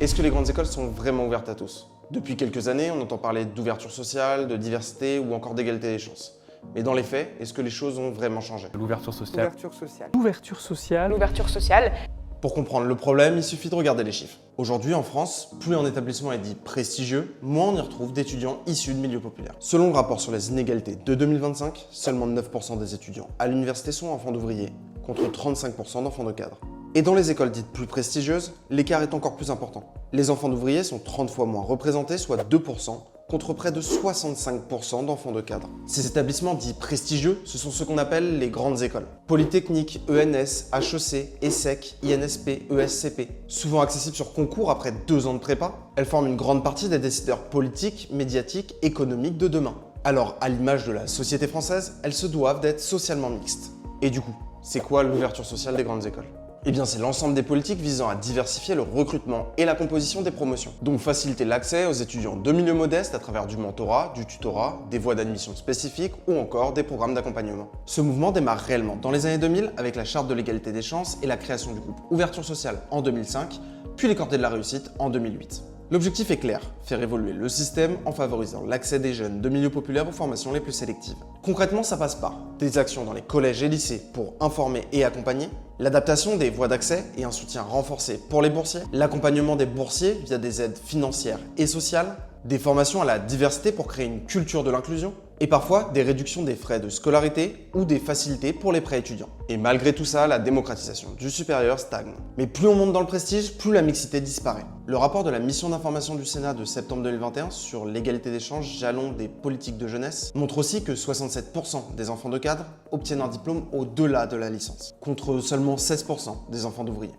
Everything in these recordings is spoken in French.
Est-ce que les grandes écoles sont vraiment ouvertes à tous? Depuis quelques années, on entend parler d'ouverture sociale, de diversité ou encore d'égalité des chances. Mais dans les faits, est-ce que les choses ont vraiment changé? L'ouverture sociale. L'ouverture sociale. L'ouverture sociale. L'ouverture sociale. Pour comprendre le problème, il suffit de regarder les chiffres. Aujourd'hui, en France, plus un établissement est dit prestigieux, moins on y retrouve d'étudiants issus de milieux populaires. Selon le rapport sur les inégalités de 2025, seulement 9% des étudiants à l'université sont enfants d'ouvriers, contre 35% d'enfants de cadres. Et dans les écoles dites plus prestigieuses, l'écart est encore plus important. Les enfants d'ouvriers sont 30 fois moins représentés, soit 2%, contre près de 65% d'enfants de cadres. Ces établissements dits prestigieux, ce sont ce qu'on appelle les grandes écoles. Polytechnique, ENS, HEC, ESSEC, INSP, ESCP. Souvent accessibles sur concours après 2 ans de prépa, elles forment une grande partie des décideurs politiques, médiatiques, économiques de demain. Alors, à l'image de la société française, elles se doivent d'être socialement mixtes. Et du coup, c'est quoi l'ouverture sociale des grandes écoles ? Eh bien, c'est l'ensemble des politiques visant à diversifier le recrutement et la composition des promotions. Donc faciliter l'accès aux étudiants de milieux modestes à travers du mentorat, du tutorat, des voies d'admission spécifiques ou encore des programmes d'accompagnement. Ce mouvement démarre réellement dans les années 2000 avec la charte de l'égalité des chances et la création du groupe Ouverture sociale en 2005, puis les cordées de la réussite en 2008. L'objectif est clair, faire évoluer le système en favorisant l'accès des jeunes de milieux populaires aux formations les plus sélectives. Concrètement, ça passe par des actions dans les collèges et lycées pour informer et accompagner, l'adaptation des voies d'accès et un soutien renforcé pour les boursiers, l'accompagnement des boursiers via des aides financières et sociales, des formations à la diversité pour créer une culture de l'inclusion, et parfois des réductions des frais de scolarité ou des facilités pour les prêts étudiants. Et malgré tout ça, la démocratisation du supérieur stagne. Mais plus on monte dans le prestige, plus la mixité disparaît. Le rapport de la mission d'information du Sénat de septembre 2021 sur l'égalité des chances jalon des politiques de jeunesse montre aussi que 67% des enfants de cadre obtiennent un diplôme au-delà de la licence, contre seulement 16% des enfants d'ouvriers.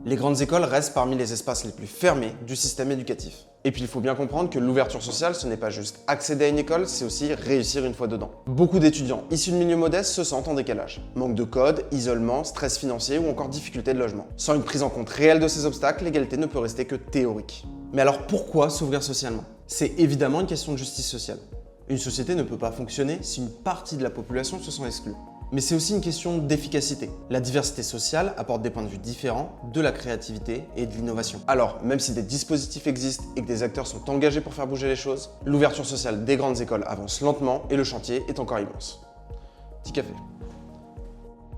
Les grandes écoles restent parmi les espaces les plus fermés du système éducatif. Et puis il faut bien comprendre que l'ouverture sociale, ce n'est pas juste accéder à une école, c'est aussi réussir une fois dedans. Beaucoup d'étudiants issus de milieux modestes se sentent en décalage. Manque de code, isolement, stress financier ou encore difficulté de logement. Sans une prise en compte réelle de ces obstacles, l'égalité ne peut rester que théorique. Mais alors pourquoi s'ouvrir socialement? C'est évidemment une question de justice sociale. Une société ne peut pas fonctionner si une partie de la population se sent exclue. Mais c'est aussi une question d'efficacité. La diversité sociale apporte des points de vue différents, de la créativité et de l'innovation. Alors, même si des dispositifs existent et que des acteurs sont engagés pour faire bouger les choses, l'ouverture sociale des grandes écoles avance lentement et le chantier est encore immense. Petit café.